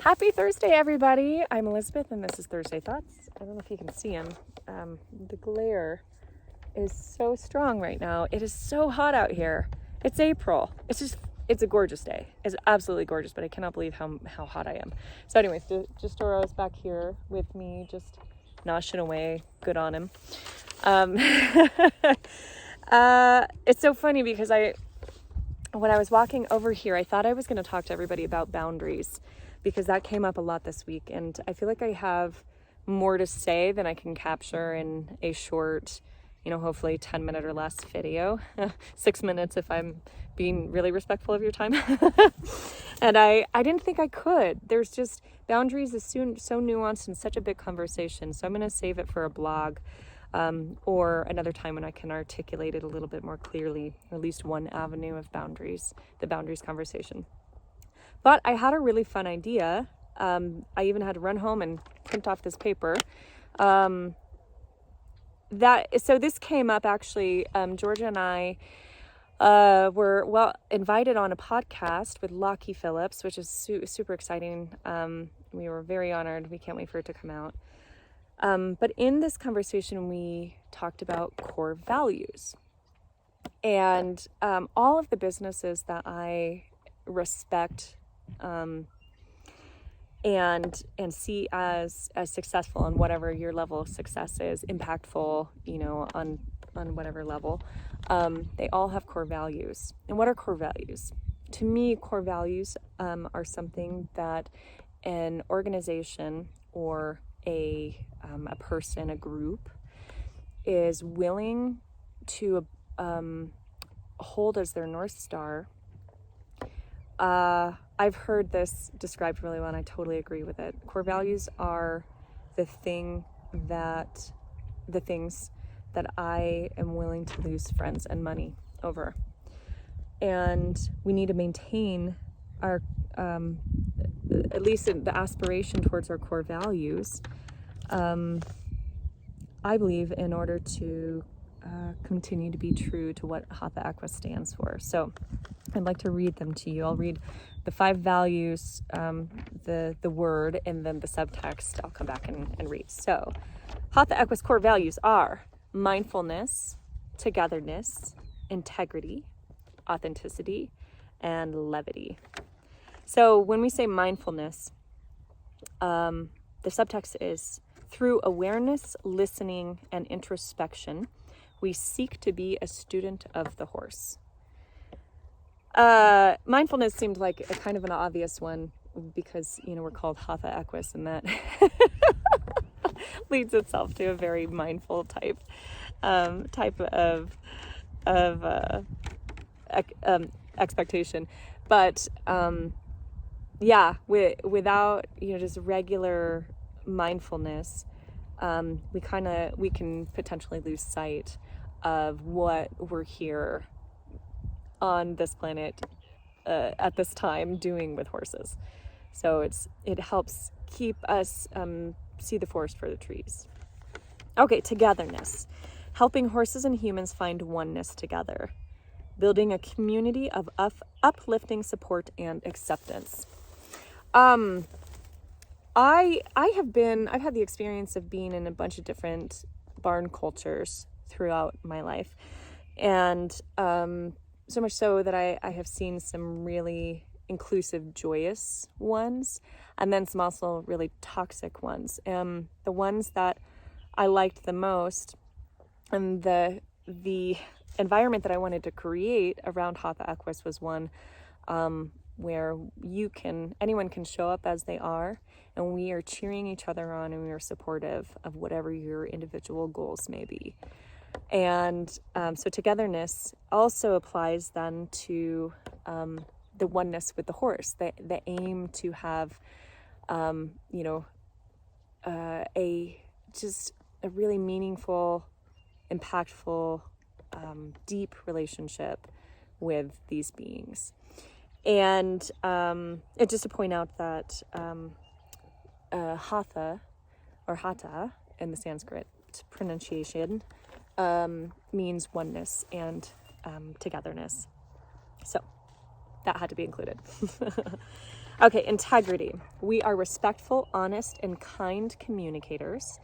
Happy Thursday, everybody. I'm Elizabeth, and this is Thursday Thoughts. I don't know if you can see them. The glare is so strong right now. It is so hot out here. It's April. It's a gorgeous day. It's absolutely gorgeous, but I cannot believe how hot I am. So anyways, just Doro's back here with me, just noshing away. Good on him. It's so funny because when I was walking over here, I thought I was going to talk to everybody about boundaries, because that came up a lot this week, and I feel like I have more to say than I can capture in a short, hopefully 10-minute or less video. 6 minutes if I'm being really respectful of your time. And I didn't think I could. There's just, boundaries is so nuanced and such a big conversation, so I'm going to save it for a blog or another time when I can articulate it a little bit more clearly, at least one avenue of boundaries, the boundaries conversation. But I had a really fun idea. I even had to run home and print off this paper. So this came up actually. Georgia and I were invited on a podcast with Lockie Phillips, which is super exciting. We were very honored. We can't wait for it to come out. But in this conversation, we talked about core values, and all of the businesses that I respect and see as successful on whatever your level of success is, impactful, on whatever level, they all have core values. And what are core values? To me, core values are something that an organization or a person, a group, is willing to hold as their North Star. I've heard this described really well, and I totally agree with it. Core values are the things that I am willing to lose friends and money over. And we need to maintain our, at least the aspiration towards our core values, I believe, in order to continue to be true to what Hatha Equus stands for. So I'd like to read them to you. I'll read the 5 values, the word, and then the subtext I'll come back and read. So Hatha Equus core values are mindfulness, togetherness, integrity, authenticity, and levity. So when we say mindfulness, the subtext is, through awareness, listening, and introspection, we seek to be a student of the horse. Mindfulness seemed like a kind of an obvious one because, we're called Hatha Equus, and that leads itself to a very mindful type of expectation. But without just regular mindfulness, we can potentially lose sight of what we're here on this planet at this time doing with horses. So it helps keep us see the forest for the trees. Okay, togetherness. Helping horses and humans find oneness together. Building a community of uplifting support and acceptance. I've had the experience of being in a bunch of different barn cultures throughout my life. And so much so that I have seen some really inclusive, joyous ones, and then some also really toxic ones. The ones that I liked the most, and the environment that I wanted to create around Hatha Equus was one where anyone can show up as they are, and we are cheering each other on, and we are supportive of whatever your individual goals may be. And so togetherness also applies then to the oneness with the horse, the aim to have a really meaningful, impactful, deep relationship with these beings. And just to point out that Hatha, or Hatha in the Sanskrit pronunciation, means oneness and togetherness. So that had to be included. Okay, integrity. We are respectful, honest, and kind communicators,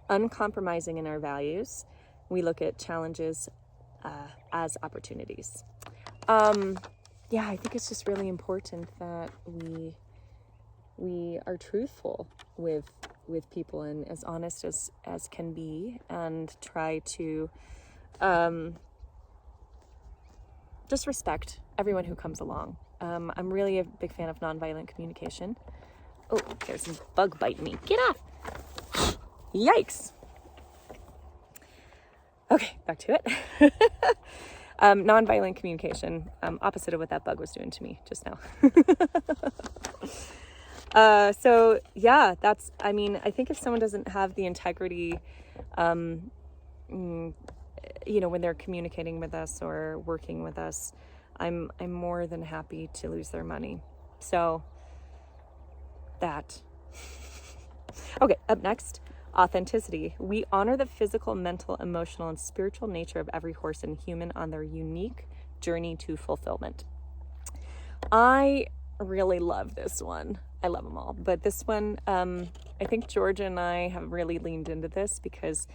uncompromising in our values. We look at challenges as opportunities. Yeah, I think it's just really important that we are truthful with people and as honest as can be, and try to just respect everyone who comes along. I'm really a big fan of nonviolent communication. Oh, there's a bug biting me. Get off! Yikes! Okay, back to it. Nonviolent communication, opposite of what that bug was doing to me just now. So yeah, I think if someone doesn't have the integrity, when they're communicating with us or working with us, I'm more than happy to lose their money. So that. Okay, up next, authenticity. We honor the physical, mental, emotional, and spiritual nature of every horse and human on their unique journey to fulfillment. I really love this one. I love them all, but this one, I think Georgia and I have really leaned into this because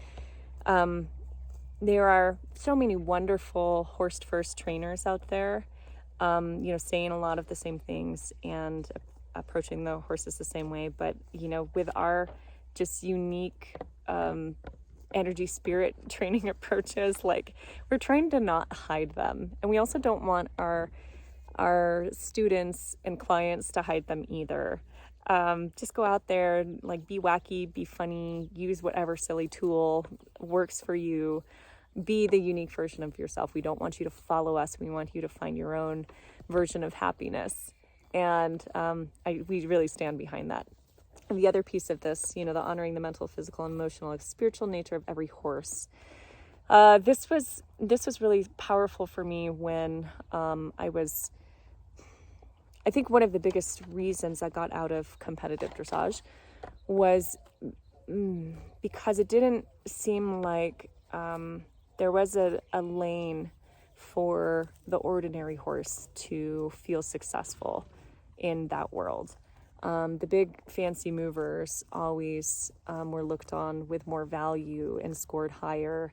there are so many wonderful horse first trainers out there, saying a lot of the same things and approaching the horses the same way, but with our just unique energy spirit training approaches, like, we're trying to not hide them, and we also don't want our students and clients to hide them either. Just go out there, like, be wacky, be funny, use whatever silly tool works for you, be the unique version of yourself. We don't want you to follow us. We want you to find your own version of happiness, and we really stand behind that. And the other piece of this, the honoring the mental, physical, and emotional, and spiritual nature of every horse. This was really powerful for me when I think one of the biggest reasons I got out of competitive dressage was because it didn't seem like there was a lane for the ordinary horse to feel successful in that world. The big fancy movers always were looked on with more value and scored higher.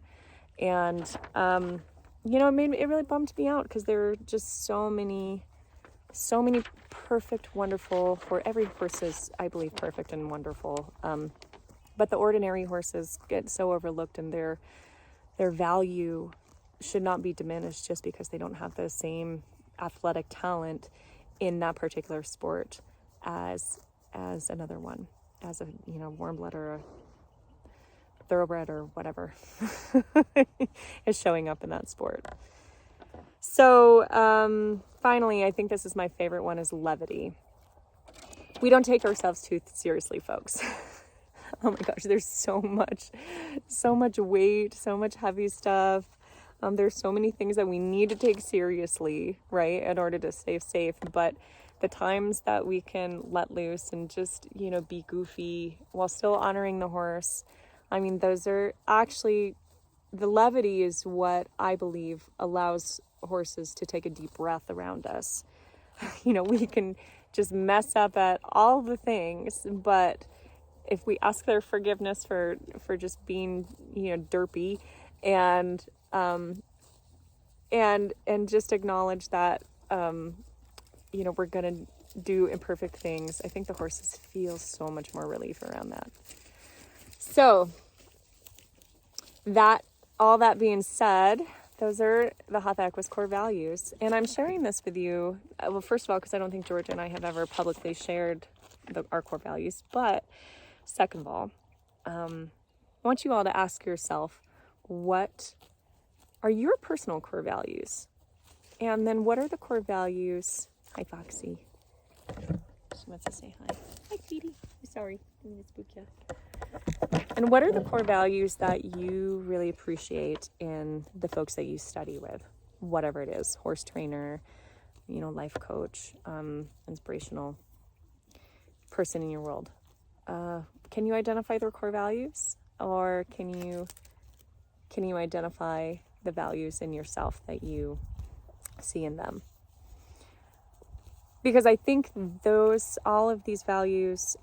And, it really bummed me out because there were just so many perfect, wonderful, for every horse is, I believe, perfect and wonderful. But the ordinary horses get so overlooked, and their value should not be diminished just because they don't have the same athletic talent in that particular sport as another one, as a warm blood or a thoroughbred or whatever is showing up in that sport. So finally, I think this is my favorite one, is levity. We don't take ourselves too seriously, folks. Oh my gosh, there's so much weight, so much heavy stuff. There's so many things that we need to take seriously, right, in order to stay safe. But the times that we can let loose and just, be goofy while still honoring the horse, those are actually, the levity is what I believe allows horses to take a deep breath around us. We can just mess up at all the things, but if we ask their forgiveness for just being, derpy, and just acknowledge that, we're going to do imperfect things, I think the horses feel so much more relief around that. So all that being said, those are the Hatha Equus Core Values. And I'm sharing this with you, well, first of all, because I don't think Georgia and I have ever publicly shared our core values. But second of all, I want you all to ask yourself, what are your personal core values? And then what are the core values? Hi, Foxy. She wants to say hi. Hi, Petey. Sorry, I'm going to spook you. And what are the core values that you really appreciate in the folks that you study with? Whatever it is, horse trainer, life coach, inspirational person in your world. Can you identify their core values? Or can you identify the values in yourself that you see in them? because I think all of these values,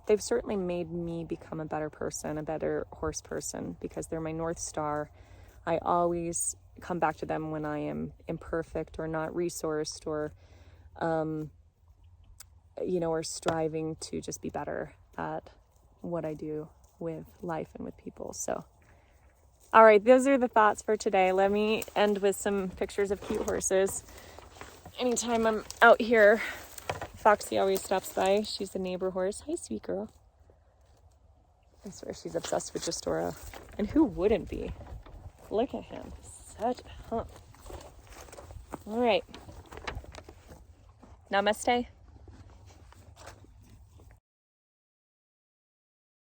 they've certainly made me become a better person, a better horse person, because they're my North Star. I always come back to them when I am imperfect or not resourced, or, or striving to just be better at what I do with life and with people. So, all right, those are the thoughts for today. Let me end with some pictures of cute horses. Anytime I'm out here, Foxy always stops by. She's the neighbor horse. Hi, sweet girl. I swear she's obsessed with Justora. And who wouldn't be? Look at him. Such a hump. All right. Namaste.